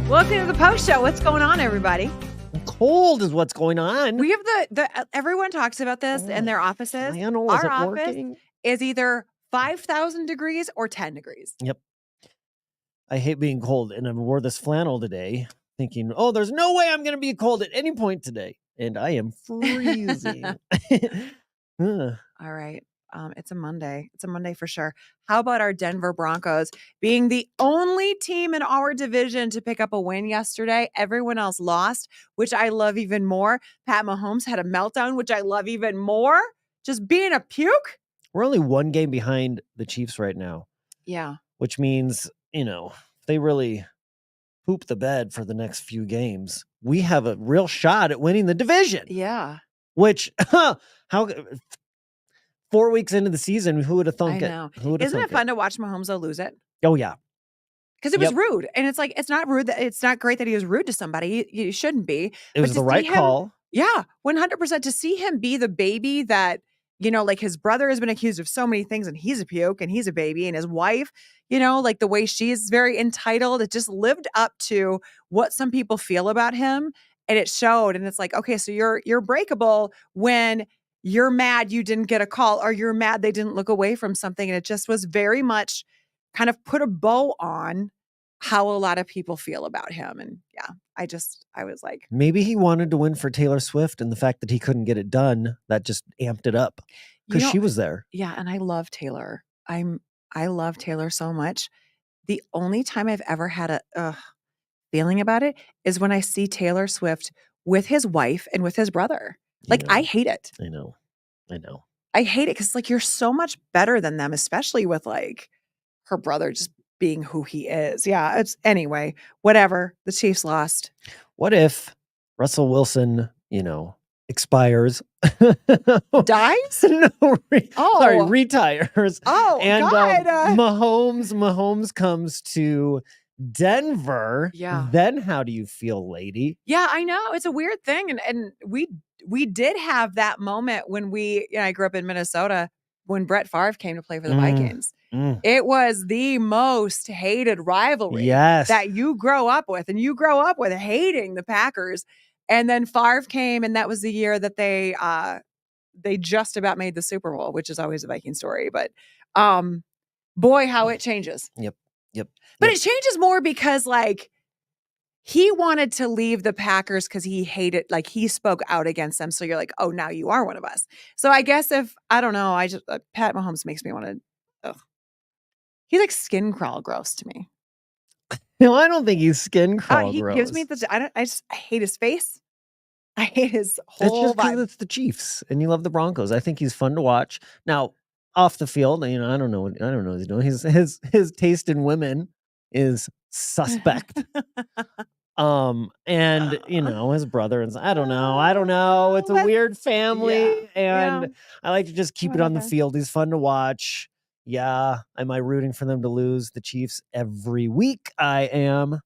Welcome to the post show. What's going on, everybody? Cold is what's going on. We have the everyone talks about this in their offices. Flannel, Our is it office working? is either 5,000 degrees or 10 degrees. Yep. I hate being cold, and I wore this flannel today thinking, oh, there's no way I'm going to be cold at any point today. And I am freezing. All right. It's a Monday. It's a Monday for sure. How about our Denver Broncos being the only team in our division to pick up a win yesterday? Everyone else lost, which I love even more. Pat Mahomes had a meltdown, which I love even more. Just being a puke. We're only one game behind the Chiefs right now. Yeah. Which means, they really poop the bed for the next few games. We have a real shot at winning the division. Yeah. Which, how 4 weeks into the season, who would have thunk I know. it? Isn't it fun to watch Mahomes lose it? Oh, yeah. Because it was rude. And it's like, it's not rude. It's not great that he was rude to somebody. You shouldn't be. It was the right call. Yeah, 100%. To see him be the baby that, like his brother has been accused of so many things and he's a puke and he's a baby, and his wife, like the way she's very entitled, it just lived up to what some people feel about him. And it showed. And it's like, okay, so you're breakable when you're mad you didn't get a call, or you're mad they didn't look away from something. And it just was very much kind of put a bow on how a lot of people feel about him. And yeah, I was like, maybe he wanted to win for Taylor Swift, and the fact that he couldn't get it done, that just amped it up because she was there. Yeah. And I love Taylor. I love Taylor so much. The only time I've ever had a feeling about it is when I see Taylor Swift with his wife and with his brother. Like, I hate it. I know. I hate it because like, you're so much better than them, especially with like her brother just being who he is. Yeah. Anyway, whatever. The Chiefs lost. What if Russell Wilson, expires? Dies? No, retires. Oh, and God. Mahomes comes to Denver. Yeah. Then how do you feel, lady? Yeah, I know. It's a weird thing. And we did have that moment when I grew up in Minnesota when Brett Favre came to play for the Vikings. It was the most hated rivalry that you grow up with. And you grow up with hating the Packers. And then Favre came, and that was the year that they just about made the Super Bowl, which is always a Viking story. But boy, how it changes. Yep. But it changes more because like he wanted to leave the Packers because he hated, like he spoke out against them. So you're like, oh, now you are one of us. So I guess I don't know, Pat Mahomes makes me want to, he's like skin crawl gross to me. No, I don't think he's skin crawl gross. He gives me I hate his face. I hate his whole It's just vibe. because it's the Chiefs and you love the Broncos. I think he's fun to watch. Now, off the field, I don't know what he's doing. His taste in women is suspect. And his brother, and I don't know. It's a weird family, and I like to just keep it on the field. He's fun to watch. Yeah, am I rooting for them to lose the Chiefs every week? I am.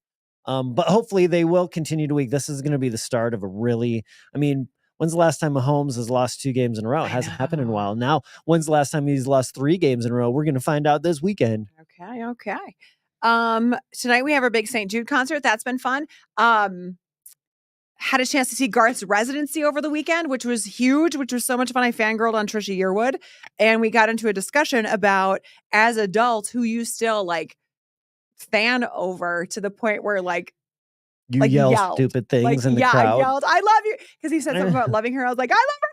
But hopefully they will continue to week. This is going to be the start of a really, when's the last time Mahomes has lost 2 games in a row? It hasn't happened in a while. Now, when's the last time he's lost 3 games in a row? We're going to find out this weekend. Okay. Tonight we have our big St. Jude concert. That's been fun. Had a chance to see Garth's residency over the weekend, which was huge, which was so much fun. I fangirled on Trisha Yearwood, and we got into a discussion about, as adults, who you still like fan over to the point where like you yelled stupid things in the crowd. I yelled, I love you, because he said something about loving her. I was like, I love her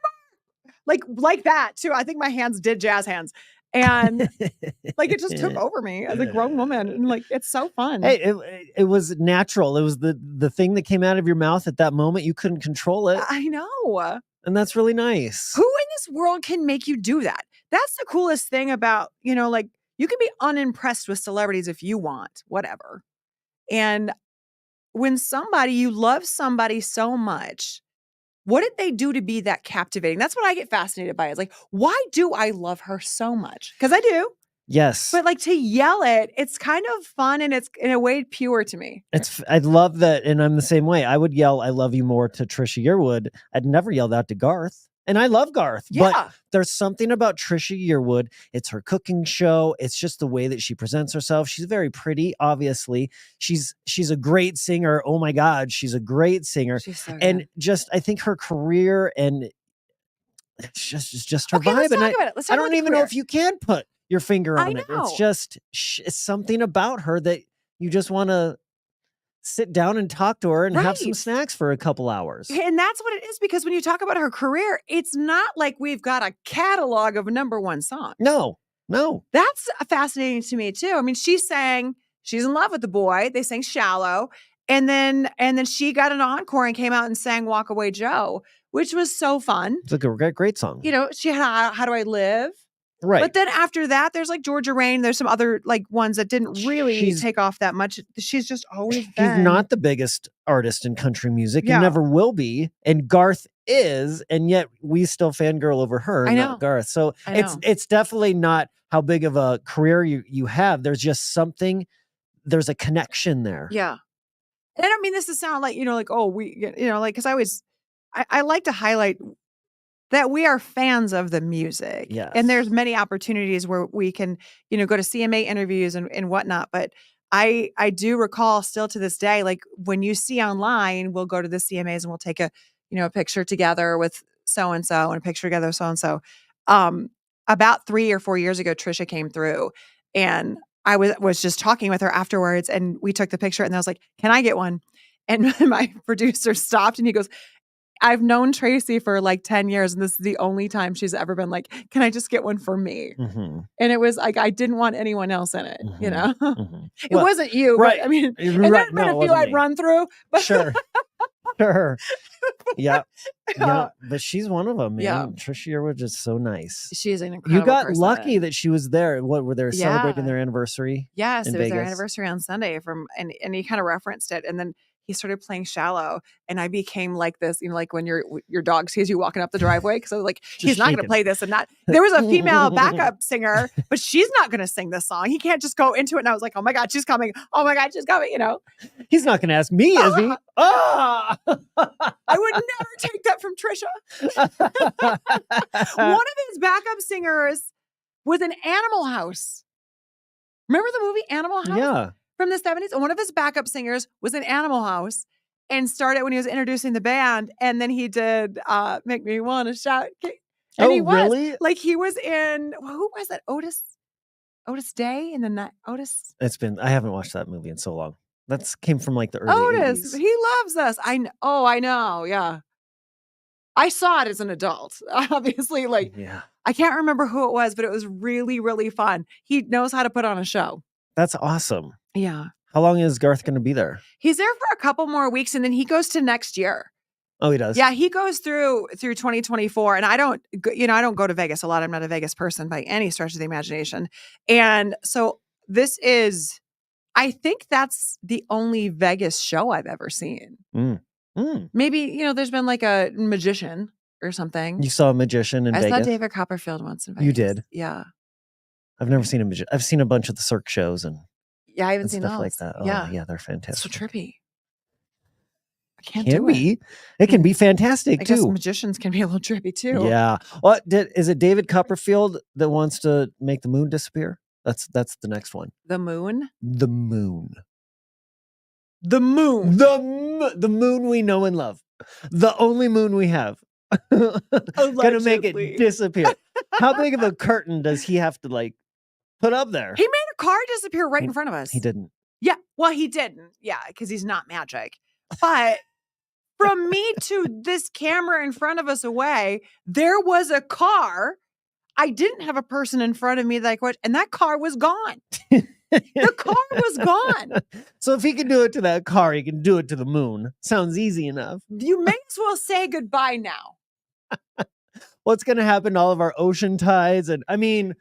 more. Like that too. I think my hands did jazz hands. And like it just took over me as a grown woman, and like it's so fun. Hey, it was natural. It was the thing that came out of your mouth at that moment. You couldn't control it. I know, and that's really nice. Who in this world can make you do that? That's the coolest thing about like you can be unimpressed with celebrities if you want, whatever. And when you love somebody so much, what did they do to be that captivating? That's what I get fascinated by. Is like, why do I love her so much? Because I do. Yes. But like to yell it, it's kind of fun, and it's in a way pure to me. I love that. And I'm the same way. I would yell, I love you more to Trisha Yearwood. I'd never yell that to Garth. And I love Garth, Yeah. but there's something about Trisha Yearwood. It's her cooking show. It's just the way that she presents herself. She's very pretty, obviously. She's a great singer. Oh my God, she's a great singer. She's so good. And just, I think her career and it's just her Okay, vibe. let's And talk about it. Let's talk I about don't the even know career. if you can put your finger I on it. It's know. just it's something about her that you just want to sit down and talk to her and have some Right. snacks for a couple hours. And that's what it is, because when you talk about her career, it's not like we've got a catalog of #1 songs. No. That's fascinating to me too. I mean, she sang She's in Love with the Boy. They sang Shallow. And then she got an encore and came out and sang Walk Away Joe, which was so fun. It's like a great song. You know, she had How Do I Live? Right. But then after that, there's like Georgia Rain. There's some other like ones that didn't really take off that much. She's just always been. She's not the biggest artist in country music and Yeah. never will be. And Garth is, and yet we still fangirl over her, I know. not Garth. So I know. it's definitely not how big of a career you have. There's just something, there's a connection there. Yeah. And I don't mean this to sound like, like, oh, we, like, because I like to highlight that we are fans of the music. Yes. And there's many opportunities where we can, go to CMA interviews and whatnot. But I do recall still to this day, like when you see online, we'll go to the CMAs and we'll take a picture together with so-and-so and a picture together with so-and-so. About 3 or 4 years ago, Trisha came through and I was just talking with her afterwards and we took the picture and I was like, can I get one? And my producer stopped and he goes, I've known Tracy for like 10 years and this is the only time she's ever been like, can I just get one for me? Mm-hmm. And it was like, I didn't want anyone else in it, Mm-hmm. It wasn't you, right. But I mean, and right. there's been a few I'd run through. But Sure. Yeah. Yeah. But she's one of them, man. Yeah. Trisha Yearwood is so nice. She's an incredible You got person. lucky that she was there. What were they celebrating their anniversary? Yes, in it was Vegas? their anniversary on Sunday and he kind of referenced it. And then he started playing Shallow and I became like this, like when your dog sees you walking up the driveway. Because I was like, he's not going to play this and not. There was a female backup singer, but she's not going to sing this song. He can't just go into it. And I was like, oh my God, she's coming. Oh my God, she's coming, He's not going to ask me, is he? I would never take that from Trisha. One of his backup singers was in Animal House. Remember the movie Animal House? Yeah. From the 70s. And one of his backup singers was in Animal House and started when he was introducing the band. And then he did Make Me Wanna Shout. And he was. Really? Like he was in, who was that? Otis Day in the night. Otis? I haven't watched that movie in so long. That came from like the early Otis. 80s. He loves us. I know. Yeah. I saw it as an adult. Obviously, like, yeah. I can't remember who it was, but it was really, really fun. He knows how to put on a show. That's awesome. Yeah. How long is Garth going to be there? He's there for a couple more weeks and then he goes to next year. Oh, he does? Yeah, he goes through 2024 and I don't go to Vegas a lot. I'm not a Vegas person by any stretch of the imagination. And so I think that's the only Vegas show I've ever seen. Maybe, there's been like a magician or something. You saw a magician in Vegas? I saw David Copperfield once in Vegas. You did? Yeah. I've never seen a magician. I've seen a bunch of the Cirque shows and I haven't seen stuff those. like that. Oh, yeah, they're fantastic. So trippy. I can't Can do be. it. It can be fantastic I guess too. magicians can be a little trippy too. Yeah. What is it? David Copperfield that wants to make the moon disappear? That's the next one. The moon. The moon. The moon. The moon we know and love. The only moon we have. Gonna make it disappear. How big of a curtain does he have to like put up there? He made a car disappear right in front of us. He didn't. Yeah. Well, he didn't. Yeah, because he's not magic. But from me to this camera in front of us away, there was a car. I didn't have a person in front of me that I could, and that car was gone. The car was gone. So if he can do it to that car, he can do it to the moon. Sounds easy enough. You may as well say goodbye now. What's going to happen to all of our ocean tides? And I mean,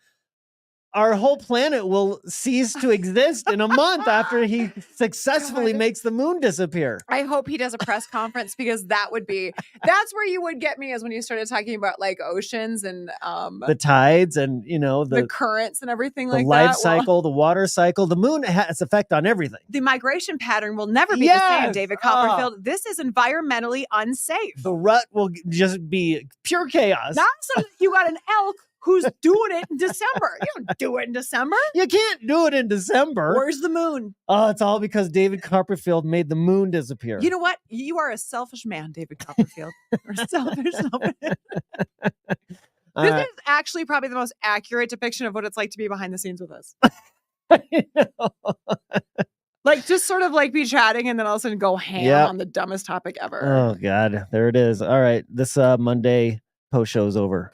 our whole planet will cease to exist in a month after he successfully makes the moon disappear. I hope he does a press conference because that's where you would get me, is when you started talking about like oceans and the tides and, you know, the currents and everything the like life that. cycle, the water cycle. The moon has effect on everything. The migration pattern will never be the same, David Copperfield. This is environmentally unsafe. The rut will just be pure chaos. Not so you got an elk who's doing it in December. You don't do it in December. You can't do it in December. Where's the moon? Oh, it's all because David Copperfield made the moon disappear. You know what? You are a selfish man, David Copperfield. Selfish. This is actually probably the most accurate depiction of what it's like to be behind the scenes with us. Like, just sort of like be chatting and then all of a sudden go ham on the dumbest topic ever. Oh, God. There it is. All right. This Monday post show is over.